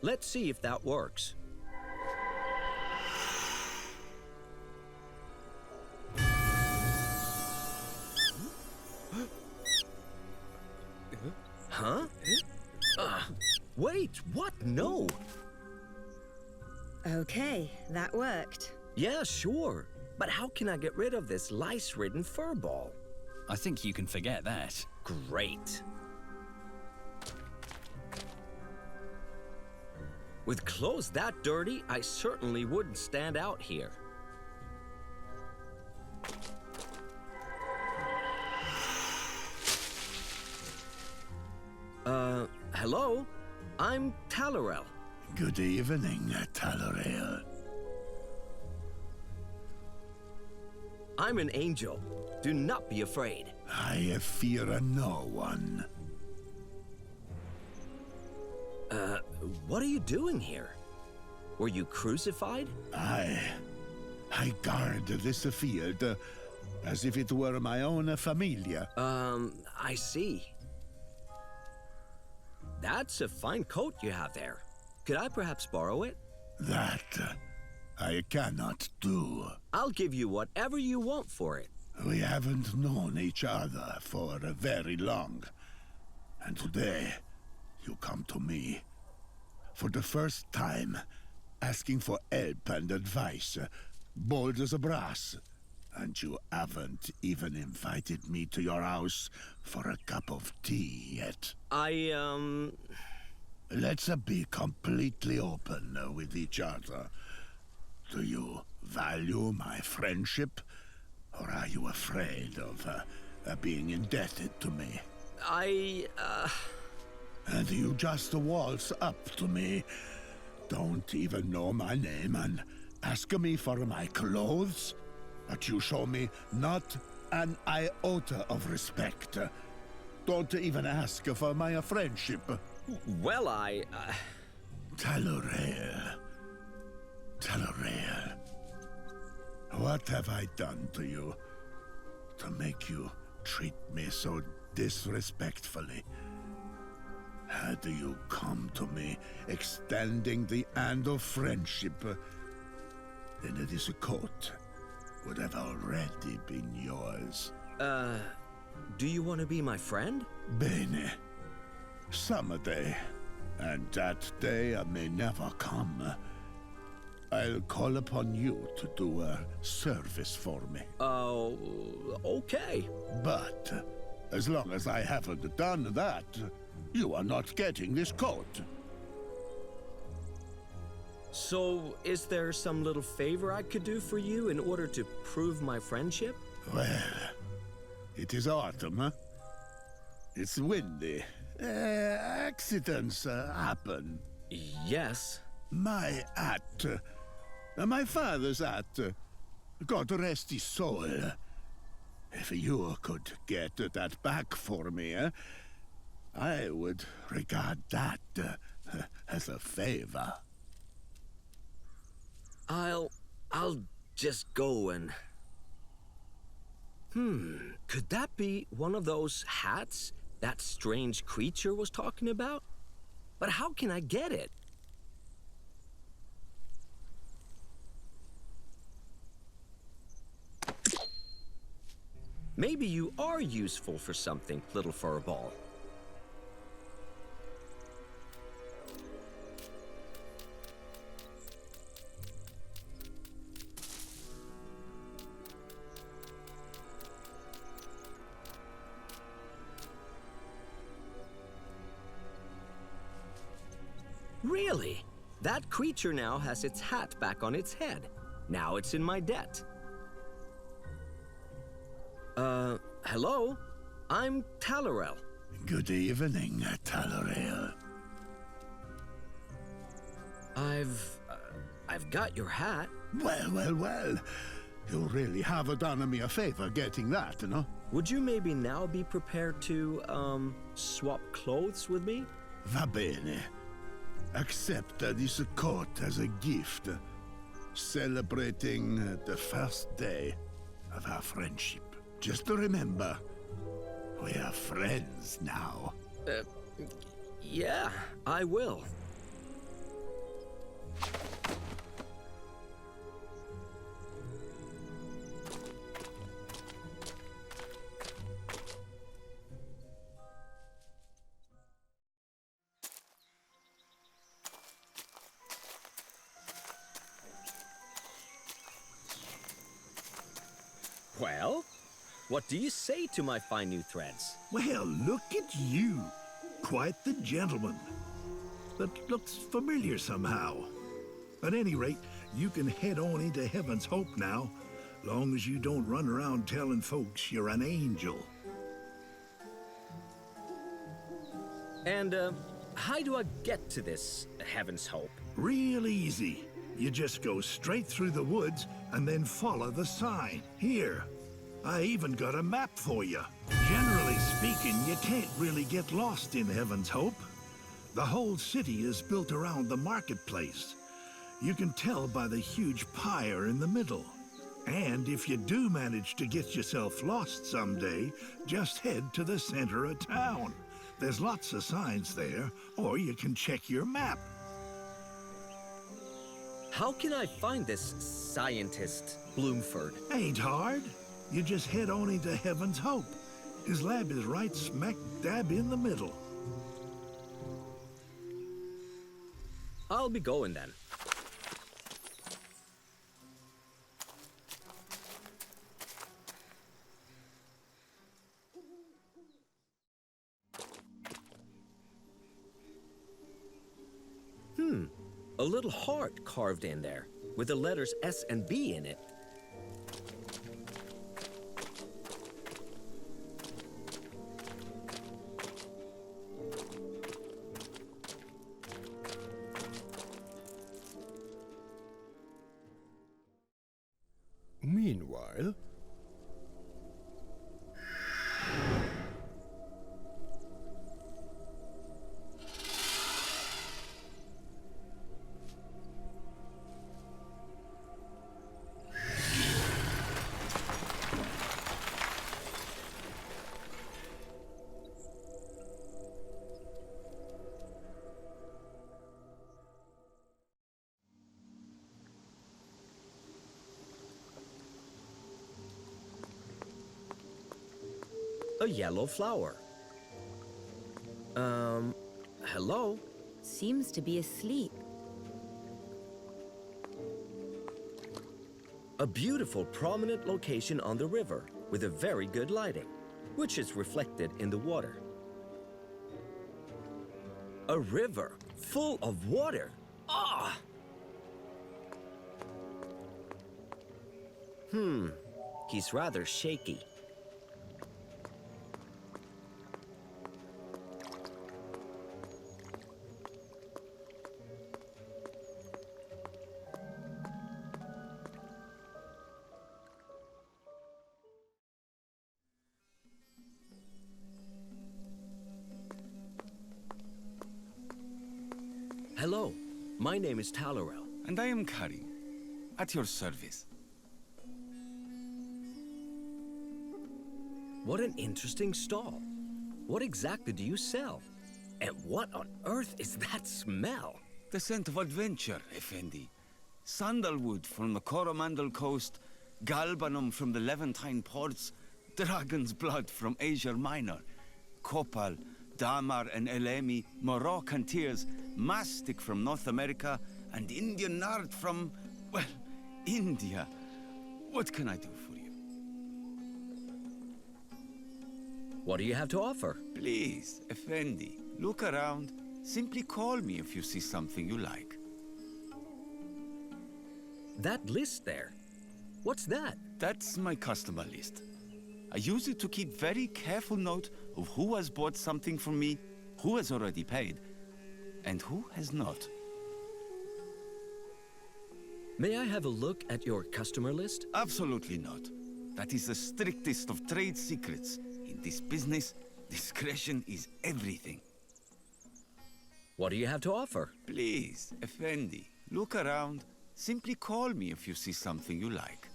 Let's see if that works. Huh? Wait, what? No! Okay, that worked. Yeah, sure. But how can I get rid of this lice-ridden fur ball? I think you can forget that. Great. With clothes that dirty, I certainly wouldn't stand out here. Hello? I'm Talorel. Good evening, Talorel. I'm an angel. Do not be afraid. I fear no one. What are you doing here? Were you crucified? I guard this field as if it were my own familia. I see. That's a fine coat you have there. Could I perhaps borrow it? That I cannot do. I'll give you whatever you want for it. We haven't known each other for very long. And today, you come to me for the first time, asking for help and advice, bold as a brass. And you haven't even invited me to your house for a cup of tea yet. Let's be completely open with each other. Do you value my friendship? Or are you afraid of being indebted to me? And you just waltz up to me, don't even know my name, and ask me for my clothes? But you show me not an iota of respect. Don't even ask for my friendship. Well, Talorel. Talorel. What have I done to you to make you treat me so disrespectfully? How do you come to me extending the hand of friendship? Then this coat would have already been yours. Do you want to be my friend? Bene. Someday, and that day may never come, I'll call upon you to do a service for me. Oh, okay. But as long as I haven't done that, you are not getting this coat. So, is there some little favor I could do for you in order to prove my friendship? Well, it is autumn, huh? It's windy. Accidents happen. Yes. My hat, my father's hat, God rest his soul. If you could get that back for me, I would regard that as a favor. I'll just go and... could that be one of those hats that strange creature was talking about? But how can I get it? Maybe you are useful for something, little furball. Really? That creature now has its hat back on its head. Now it's in my debt. Hello? I'm Talorel. Good evening, Talorel. I've got your hat. Well. You really have done me a favor getting that, no? Would you maybe now be prepared to, swap clothes with me? Va bene. Accept this coat as a gift, celebrating the first day of our friendship. Just remember, we are friends now. Yeah, I will. Well, what do you say to my fine new threads? Well, look at you. Quite the gentleman. That looks familiar somehow. At any rate, you can head on into Heaven's Hope now, long as you don't run around telling folks you're an angel. And, how do I get to this Heaven's Hope? Real easy. You just go straight through the woods and then follow the sign. Here, I even got a map for you. Generally speaking, you can't really get lost in Heaven's Hope. The whole city is built around the marketplace. You can tell by the huge pyre in the middle. And if you do manage to get yourself lost someday, just head to the center of town. There's lots of signs there, or you can check your map. How can I find this scientist, Bloomford? Ain't hard. You just head on into Heaven's Hope. His lab is right smack dab in the middle. I'll be going then. A little heart carved in there, with the letters S and B in it. Meanwhile... A yellow flower. Hello? Seems to be asleep. A beautiful, prominent location on the river with a very good lighting, which is reflected in the water. A river full of water. Ah! He's rather shaky. Hello, my name is Talorel. And I am Karim, at your service. What an interesting stall. What exactly do you sell? And what on earth is that smell? The scent of adventure, Effendi. Sandalwood from the Coromandel coast, galbanum from the Levantine ports, dragon's blood from Asia Minor, copal, damar and elemi, Moroccan tears, mastic from North America, and Indian nard from, well, India. What can I do for you? What do you have to offer? Please, Effendi, look around. Simply call me if you see something you like. That list there, what's that? That's my customer list. I use it to keep very careful note of who has bought something from me, who has already paid, and who has not. May I have a look at your customer list? Absolutely not. That is the strictest of trade secrets. In this business, discretion is everything. What do you have to offer? Please, Effendi, look around. Simply call me if you see something you like.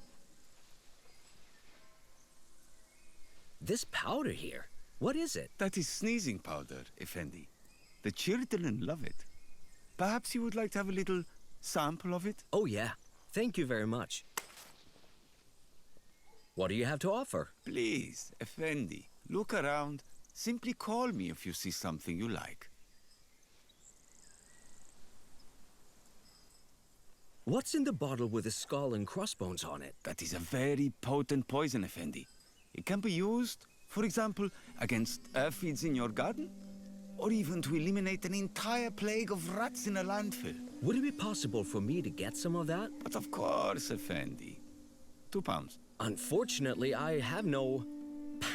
This powder here, what is it? That is sneezing powder, Effendi. The children love it. Perhaps you would like to have a little sample of it? Oh yeah, thank you very much. What do you have to offer? Please, Effendi, look around. Simply call me if you see something you like. What's in the bottle with the skull and crossbones on it? That is a very potent poison, Effendi. It can be used, for example, against aphids in your garden, or even to eliminate an entire plague of rats in a landfill. Would it be possible for me to get some of that? But of course, Effendi. £2. Unfortunately, I have no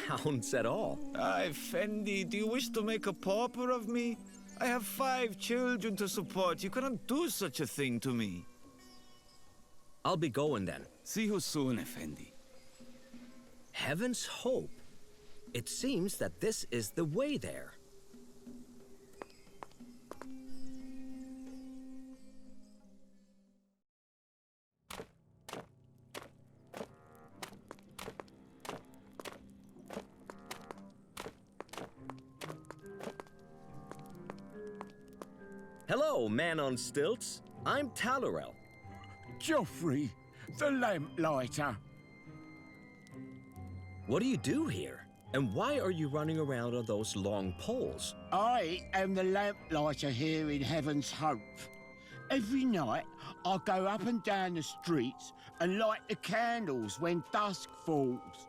pounds at all. Ah, Effendi, do you wish to make a pauper of me? I have 5 children to support. You cannot do such a thing to me. I'll be going then. See you soon, Effendi. Heaven's hope. It seems that this is the way there. Hello, man on stilts. I'm Talarel. Joffrey, the lamplighter. What do you do here? And why are you running around on those long poles? I am the lamplighter here in Heaven's Hope. Every night, I go up and down the streets and light the candles when dusk falls.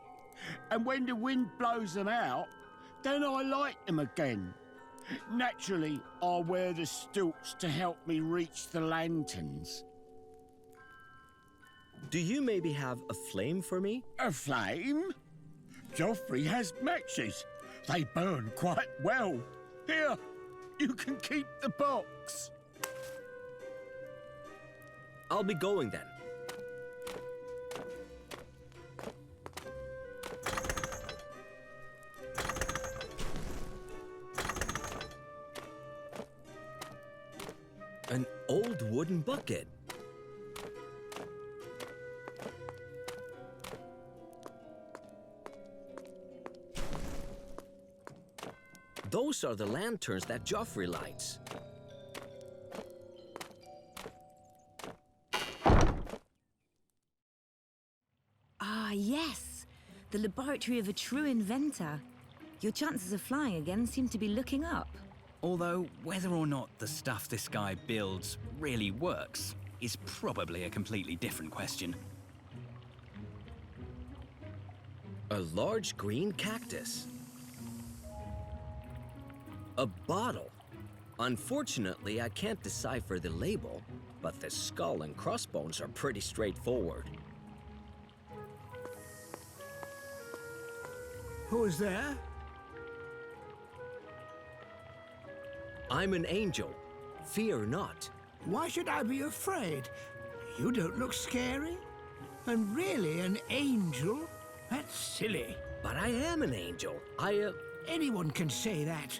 And when the wind blows them out, then I light them again. Naturally, I wear the stilts to help me reach the lanterns. Do you maybe have a flame for me? A flame? Joffrey has matches. They burn quite well. Here, you can keep the box. I'll be going then. An old wooden bucket. Those are the lanterns that Joffrey lights. Ah, yes. The laboratory of a true inventor. Your chances of flying again seem to be looking up. Although, whether or not the stuff this guy builds really works is probably a completely different question. A large green cactus. A bottle. Unfortunately, I can't decipher the label, but the skull and crossbones are pretty straightforward. Who's there? I'm an angel. Fear not. Why should I be afraid? You don't look scary. And really, an angel? That's silly. But I am an angel. Anyone can say that.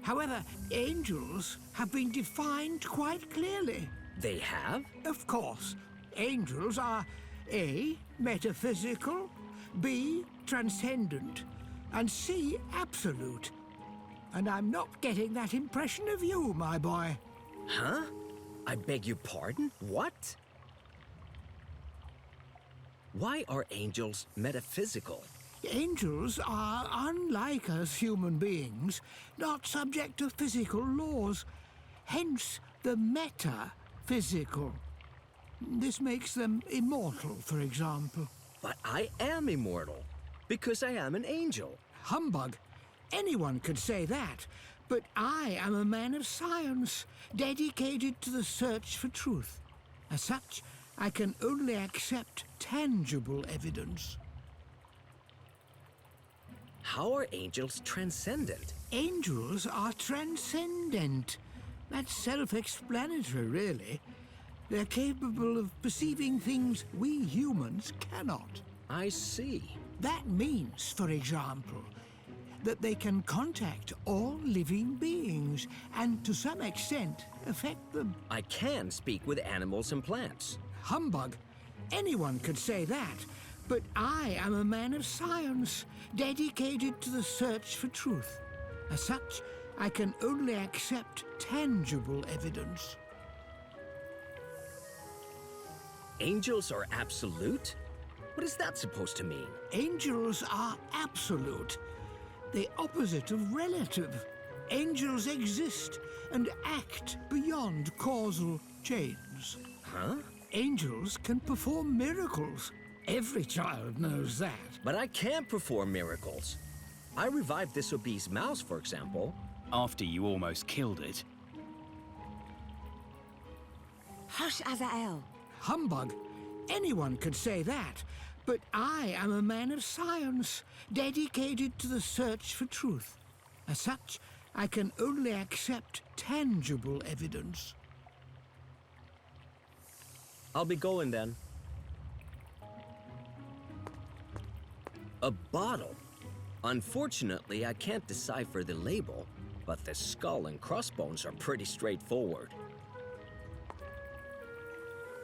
However, angels have been defined quite clearly. They have? Of course, angels are A, metaphysical, B, transcendent, and C, absolute. And I'm not getting that impression of you, my boy. Huh? I beg your pardon? What? Why are angels metaphysical? Angels are, unlike us human beings, not subject to physical laws. Hence the metaphysical. This makes them immortal, for example. But I am immortal, because I am an angel. Humbug. Anyone could say that. But I am a man of science, dedicated to the search for truth. As such, I can only accept tangible evidence. How are angels transcendent? Angels are transcendent. That's self-explanatory, really. They're capable of perceiving things we humans cannot. I see. That means, for example, that they can contact all living beings and to some extent affect them. I can speak with animals and plants. Humbug. Anyone could say that. But I am a man of science, dedicated to the search for truth. As such, I can only accept tangible evidence. Angels are absolute? What is that supposed to mean? Angels are absolute, the opposite of relative. Angels exist and act beyond causal chains. Huh? Angels can perform miracles. Every child knows that. But I can't perform miracles. I revived this obese mouse, for example. After you almost killed it. Hush, Azael. Humbug. Anyone could say that. But I am a man of science, dedicated to the search for truth. As such, I can only accept tangible evidence. I'll be going then. A bottle? Unfortunately, I can't decipher the label, but the skull and crossbones are pretty straightforward.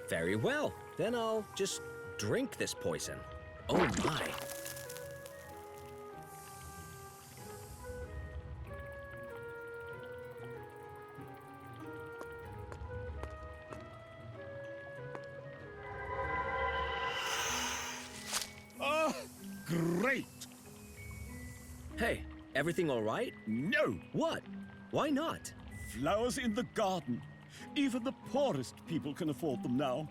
Very well, then I'll just drink this poison. Oh my. Ah, great! Hey, everything all right? No! What? Why not? Flowers in the garden. Even the poorest people can afford them now.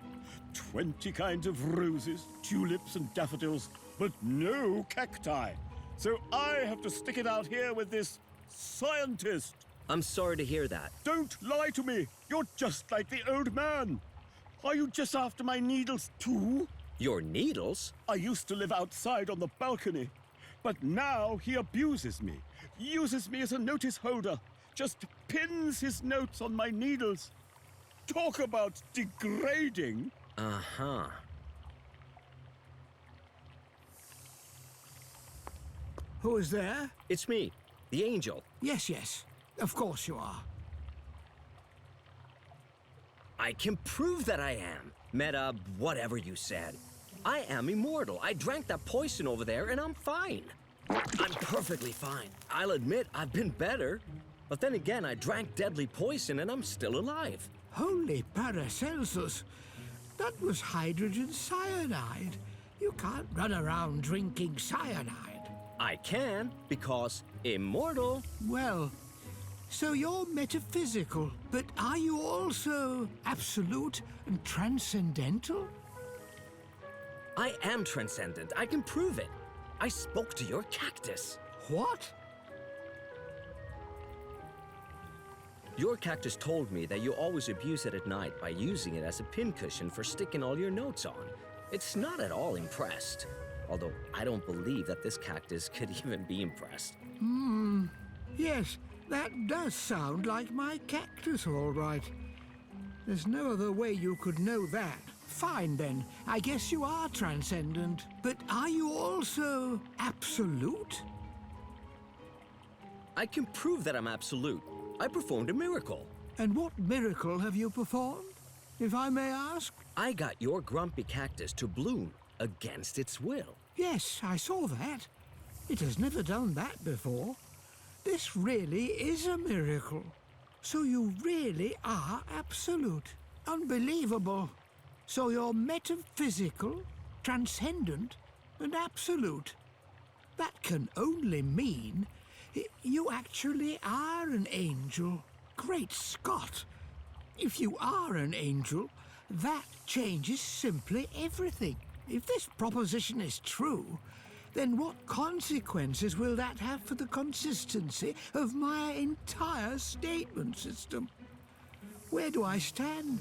20 kinds of roses, tulips and daffodils, but no cacti. So I have to stick it out here with this scientist. I'm sorry to hear that. Don't lie to me. You're just like the old man. Are you just after my needles too? Your needles? I used to live outside on the balcony, but now he abuses me, uses me as a notice holder, just pins his notes on my needles. Talk about degrading. Uh-huh. Who is there? It's me, the angel. Yes, yes. Of course you are. I can prove that I am. Meta, whatever you said. I am immortal. I drank that poison over there and I'm fine. I'm perfectly fine. I'll admit I've been better. But then again, I drank deadly poison and I'm still alive. Holy Paracelsus! That was hydrogen cyanide. You can't run around drinking cyanide. I can, because immortal. Well, so you're metaphysical, but are you also absolute and transcendental? I am transcendent. I can prove it. I spoke to your cactus. What? Your cactus told me that you always abuse it at night by using it as a pincushion for sticking all your notes on. It's not at all impressed. Although I don't believe that this cactus could even be impressed. Yes, that does sound like my cactus, all right. There's no other way you could know that. Fine, then. I guess you are transcendent. But are you also absolute? I can prove that I'm absolute. I performed a miracle. And what miracle have you performed, if I may ask? I got your grumpy cactus to bloom against its will. Yes, I saw that. It has never done that before. This really is a miracle. So you really are absolute. Unbelievable. So you're metaphysical, transcendent, and absolute. That can only mean you actually are an angel. Great Scott! If you are an angel, that changes simply everything. If this proposition is true, then what consequences will that have for the consistency of my entire statement system? Where do I stand?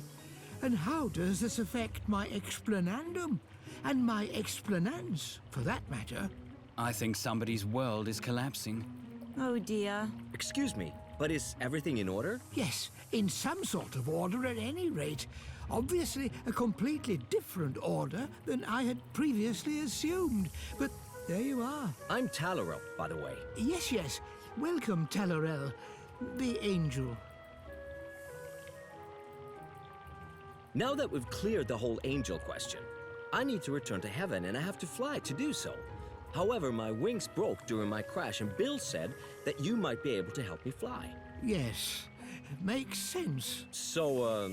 And how does this affect my explanandum? And my explanans, for that matter? I think somebody's world is collapsing. Oh dear. Excuse me, but is everything in order? Yes, in some sort of order at any rate. Obviously a completely different order than I had previously assumed. But there you are. I'm Talarel, by the way. Yes, yes. Welcome, Talarel, the angel. Now that we've cleared the whole angel question, I need to return to heaven and I have to fly to do so. However, my wings broke during my crash and Bill said that you might be able to help me fly. Yes, makes sense. So,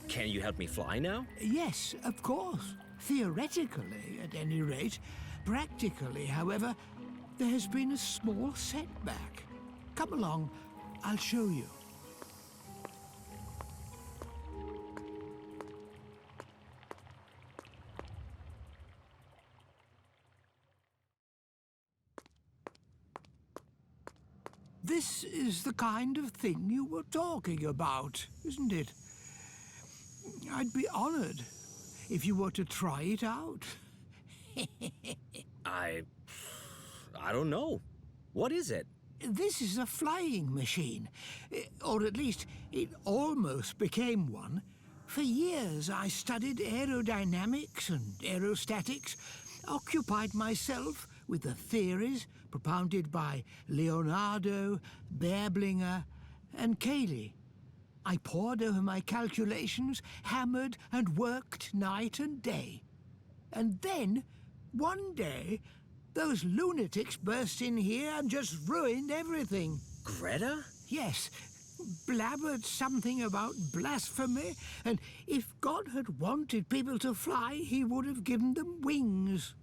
can you help me fly now? Yes, of course. Theoretically, at any rate. Practically, however, there has been a small setback. Come along, I'll show you. This is the kind of thing you were talking about, isn't it? I'd be honored if you were to try it out. I don't know. What is it? This is a flying machine, or at least it almost became one. For years I studied aerodynamics and aerostatics, occupied myself with the theories propounded by Leonardo, Baerblinger, and Cayley. I pored over my calculations, hammered and worked night and day. And then, one day, those lunatics burst in here and just ruined everything. Greta? Yes, blabbered something about blasphemy, and if God had wanted people to fly, he would have given them wings.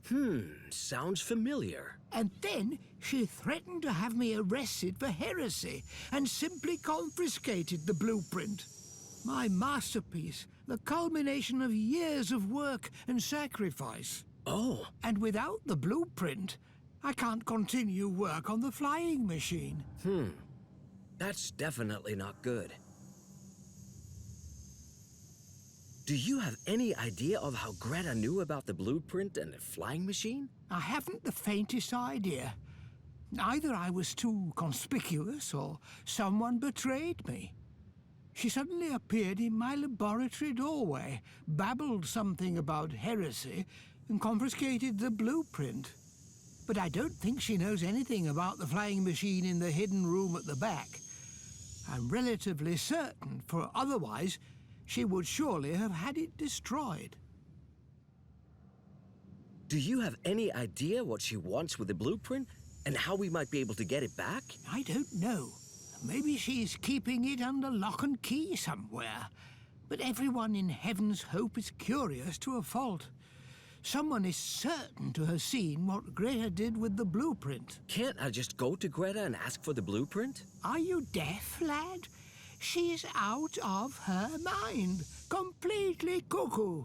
Sounds familiar. And then she threatened to have me arrested for heresy and simply confiscated the blueprint. My masterpiece, the culmination of years of work and sacrifice. Oh, And without the blueprint, I can't continue work on the flying machine. that's definitely not good. Do you have any idea of how Greta knew about the blueprint and the flying machine? I haven't the faintest idea. Either I was too conspicuous or someone betrayed me. She suddenly appeared in my laboratory doorway, babbled something about heresy, and confiscated the blueprint. But I don't think she knows anything about the flying machine in the hidden room at the back. I'm relatively certain, for otherwise she would surely have had it destroyed. Do you have any idea what she wants with the blueprint and how we might be able to get it back? I don't know. Maybe she's keeping it under lock and key somewhere. But everyone in Heaven's Hope is curious to a fault. Someone is certain to have seen what Greta did with the blueprint. Can't I just go to Greta and ask for the blueprint? Are you deaf, lad? She's out of her mind. Completely cuckoo.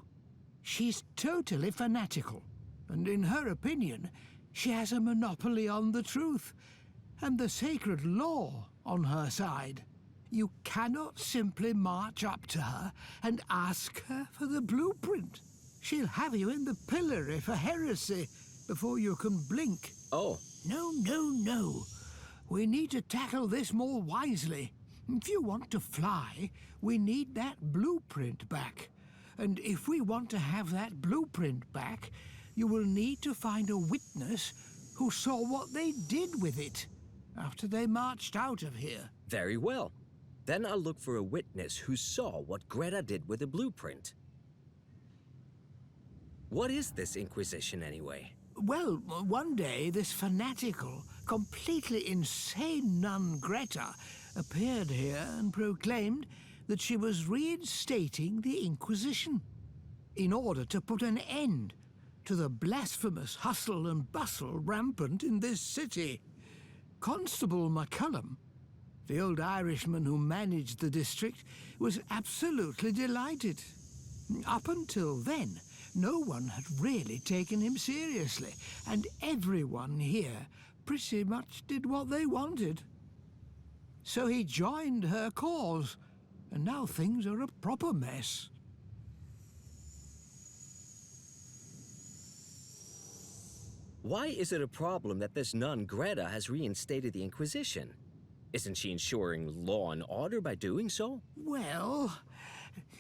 She's totally fanatical. And in her opinion, she has a monopoly on the truth and the sacred law on her side. You cannot simply march up to her and ask her for the blueprint. She'll have you in the pillory for heresy before you can blink. Oh, No. We need to tackle this more wisely. If you want to fly, we need that blueprint back. And if we want to have that blueprint back, you will need to find a witness who saw what they did with it after they marched out of here. very well. Then I'll look for a witness who saw what Greta did with the blueprint. What is this Inquisition, anyway? Well, one day this fanatical, completely insane nun Greta appeared here and proclaimed that she was reinstating the Inquisition in order to put an end to the blasphemous hustle and bustle rampant in this city. Constable McCullum, the old Irishman who managed the district, was absolutely delighted. Up until then, no one had really taken him seriously, and everyone here pretty much did what they wanted. So he joined her cause, and now things are a proper mess. Why is it a problem that this nun Greta has reinstated the Inquisition? Isn't she ensuring law and order by doing so? Well,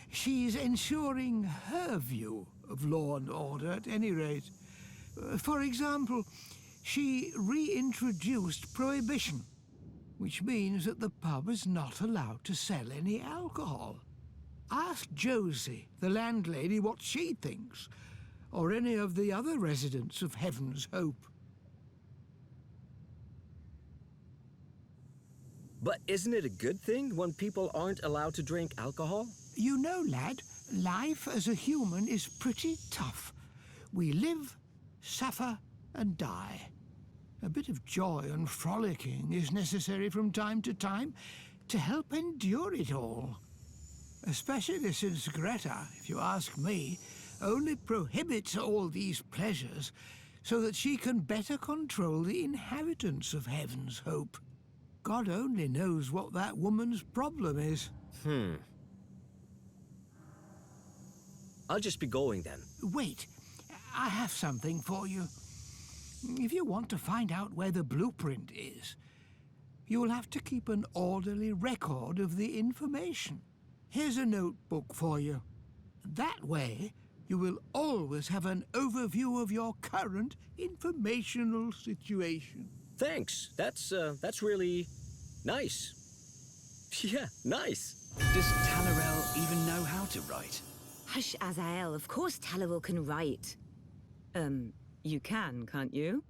she's ensuring her view of law and order at any rate. For example, she reintroduced prohibition, which means that the pub is not allowed to sell any alcohol. Ask Josie, the landlady, what she thinks, or any of the other residents of Heaven's Hope. But isn't it a good thing when people aren't allowed to drink alcohol? You know, lad, life as a human is pretty tough. We live, suffer, and die. A bit of joy and frolicking is necessary from time to time to help endure it all. Especially since Greta, if you ask me, only prohibits all these pleasures so that she can better control the inhabitants of Heaven's Hope. God only knows what that woman's problem is. I'll just be going then. Wait, I have something for you. If you want to find out where the blueprint is, you will have to keep an orderly record of the information. Here's a notebook for you. That way, you will always have an overview of your current informational situation. Thanks. That's really nice. Yeah, nice. Does Talarel even know how to write? Hush, Azael. Of course Talarel can write. You can, can't you?